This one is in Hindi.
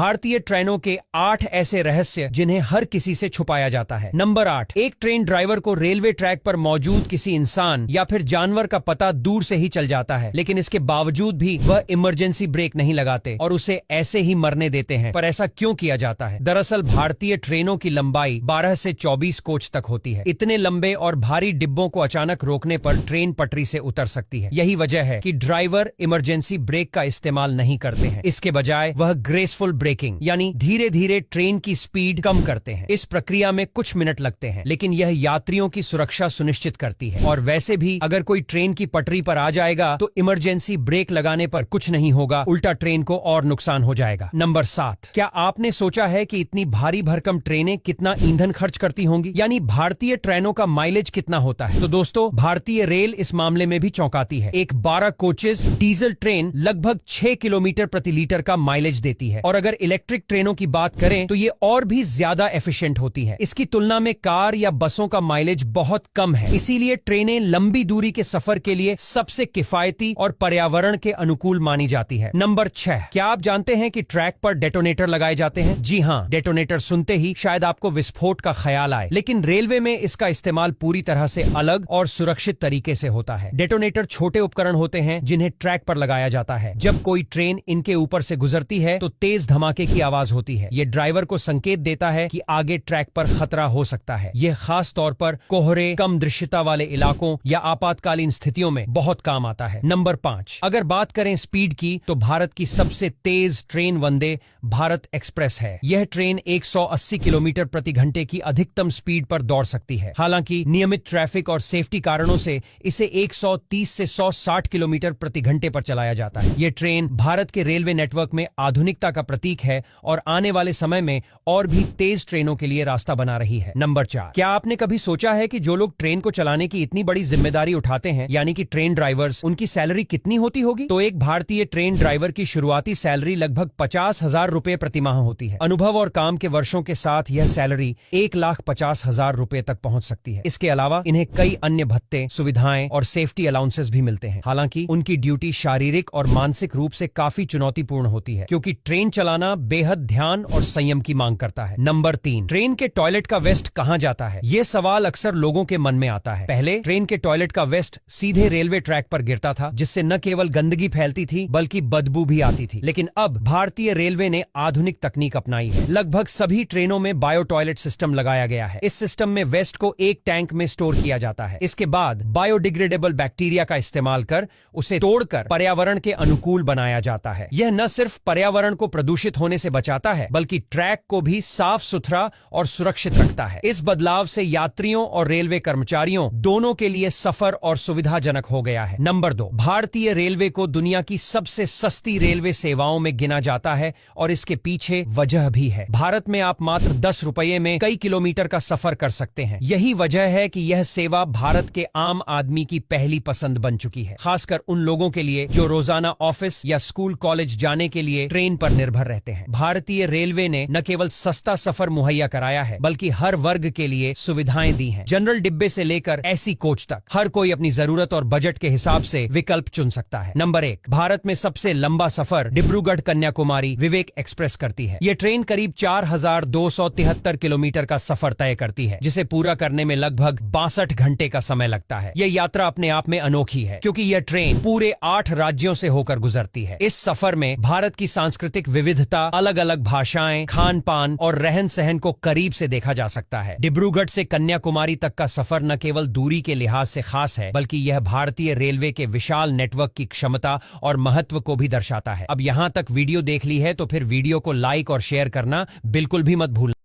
भारतीय ट्रेनों के 8 ऐसे रहस्य जिन्हें हर किसी से छुपाया जाता है। नंबर 8, एक ट्रेन ड्राइवर को रेलवे ट्रैक पर मौजूद किसी इंसान या फिर जानवर का पता दूर से ही चल जाता है, लेकिन इसके बावजूद भी वह इमरजेंसी ब्रेक नहीं लगाते और उसे ऐसे ही मरने देते हैं। पर ऐसा क्यों किया जाता है? दरअसल भारतीय ट्रेनों की लंबाई 12 से 24 कोच तक होती है। इतने लंबे और भारी डिब्बों को अचानक रोकने पर ट्रेन पटरी से उतर सकती है। यही वजह है कि ड्राइवर इमरजेंसी ब्रेक का इस्तेमाल नहीं करते हैं। इसके बजाय वह ग्रेसफुल ब्रेकिंग यानी धीरे धीरे ट्रेन की स्पीड कम करते हैं। इस प्रक्रिया में कुछ मिनट लगते हैं, लेकिन यह यात्रियों की सुरक्षा सुनिश्चित करती है। और वैसे भी अगर कोई ट्रेन की पटरी पर आ जाएगा तो इमरजेंसी ब्रेक लगाने पर कुछ नहीं होगा, उल्टा ट्रेन को और नुकसान हो जाएगा। नंबर 7, क्या आपने सोचा है कि इतनी भारी भरकम ट्रेनें कितना ईंधन खर्च करती होंगी? यानी भारतीय ट्रेनों का माइलेज कितना होता है? तो दोस्तों, भारतीय रेल इस मामले में भी चौंकाती है। एक 12 कोचेस डीजल ट्रेन लगभग 6 किलोमीटर प्रति लीटर का माइलेज देती है, और अगर इलेक्ट्रिक ट्रेनों की बात करें तो ये और भी ज्यादा एफिशिएंट होती है। इसकी तुलना में कार या बसों का माइलेज बहुत कम है। इसीलिए ट्रेनें लंबी दूरी के सफर के लिए सबसे किफायती और पर्यावरण के अनुकूल मानी जाती है। नंबर 6, क्या आप जानते हैं कि ट्रैक पर डेटोनेटर लगाए जाते हैं? जी हाँ, डेटोनेटर सुनते ही शायद आपको विस्फोट का ख्याल आए, लेकिन रेलवे में इसका इस्तेमाल पूरी तरह से अलग और सुरक्षित तरीके से होता है। डेटोनेटर छोटे उपकरण होते हैं जिन्हें ट्रैक पर लगाया जाता है। जब कोई ट्रेन इनके ऊपर से गुजरती है तो तेज धमाके की आवाज होती है। ये ड्राइवर को संकेत देता है कि आगे ट्रैक पर खतरा हो सकता है। यह खास तौर पर कोहरे, कम दृश्यता वाले इलाकों या आपातकालीन स्थितियों में बहुत काम आता है। नंबर 5, अगर बात करें स्पीड की तो भारत की सबसे तेज ट्रेन वंदे भारत एक्सप्रेस है। यह ट्रेन 180 किलोमीटर प्रति घंटे की अधिकतम स्पीड पर दौड़ सकती है। हालांकि नियमित ट्रैफिक और सेफ्टी कारणों से इसे 130 से 160 किलोमीटर प्रति घंटे पर चलाया जाता है। यह ट्रेन भारत के रेलवे नेटवर्क में आधुनिकता का प्रतीक है और आने वाले समय में और भी तेज ट्रेनों के लिए रास्ता बना रही है। नंबर 4, क्या आपने कभी सोचा है कि जो लोग ट्रेन को चलाने की इतनी बड़ी जिम्मेदारी उठाते हैं, यानी कि ट्रेन ड्राइवर्स, उनकी सैलरी कितनी होती होगी? तो एक भारतीय ट्रेन ड्राइवर की शुरुआती सैलरी लगभग 50,000 रुपए प्रति माह होती है। अनुभव और काम के वर्षों के साथ यह सैलरी 1,50,000 रुपए तक पहुंच सकती है। इसके अलावा इन्हें कई अन्य भत्ते, सुविधाएं और सेफ्टी अलाउंसेस भी मिलते हैं। हालांकि उनकी ड्यूटी शारीरिक और मानसिक रूप से काफी चुनौतीपूर्ण होती है, क्योंकि ट्रेन चलाना बेहद ध्यान और संयम की मांग करता है। नंबर 3, ट्रेन के टॉयलेट का वेस्ट कहां जाता है? यह सवाल अक्सर लोगों के मन में आता है। पहले ट्रेन के टॉयलेट का वेस्ट सीधे रेलवे ट्रैक पर गिरता था, जिससे न केवल गंदगी फैलती थी बल्कि बदबू भी आती थी। लेकिन अब भारतीय रेलवे ने आधुनिक तकनीक अपनाई है। लगभग सभी ट्रेनों में बायो टॉयलेट सिस्टम लगाया गया है। इस सिस्टम में वेस्ट को एक टैंक में स्टोर किया जाता है। इसके बाद बायोडिग्रेडेबल बैक्टीरिया का इस्तेमाल कर उसे तोड़कर पर्यावरण के अनुकूल बनाया जाता है। यह न सिर्फ पर्यावरण को प्रदूषित होने से बचाता है, बल्कि ट्रैक को भी साफ सुथरा और सुरक्षित रखता है। इस बदलाव से यात्रियों और रेलवे कर्मचारियों दोनों के लिए सफर और सुविधाजनक हो गया है। नंबर 2, भारतीय रेलवे को दुनिया की सबसे सस्ती रेलवे सेवाओं में गिना जाता है और इसके पीछे वजह भी है। भारत में आप मात्र 10 रुपये में कई किलोमीटर का सफर कर सकते हैं। यही वजह है कि यह सेवा भारत के आम आदमी की पहली पसंद बन चुकी है, खासकर उन लोगों के लिए जो रोजाना ऑफिस या स्कूल कॉलेज जाने के लिए ट्रेन पर निर्भर रहते हैं। भारतीय रेलवे ने न केवल सस्ता सफर मुहैया कराया है, बल्कि हर वर्ग के लिए सुविधाएं दी हैं। जनरल डिब्बे से लेकर एसी कोच तक हर कोई अपनी जरूरत और बजट के हिसाब से विकल्प चुन सकता है। नंबर 1, भारत में सबसे लंबा सफर डिब्रूगढ़ कन्याकुमारी विवेक एक्सप्रेस करती है। यह ट्रेन करीब 4,273 किलोमीटर का सफर तय करती है, जिसे पूरा करने में लगभग 62 घंटे का समय लगता है। यह यात्रा अपने आप में अनोखी है, क्योंकि यह ट्रेन पूरे 8 राज्यों से होकर गुजरती है। इस सफर में भारत की सांस्कृतिक विविधता, अलग अलग भाषाएं, खान पान और रहन सहन को करीब से देखा जा सकता है। डिब्रूगढ़ से कन्याकुमारी तक का सफर न केवल दूरी के लिहाज से खास है, बल्कि यह भारतीय रेलवे के विशाल नेटवर्क की क्षमता और महत्व को भी दर्शाता है। अब यहां तक वीडियो देख ली है तो फिर वीडियो को लाइक और शेयर करना बिल्कुल भी मत भूलना।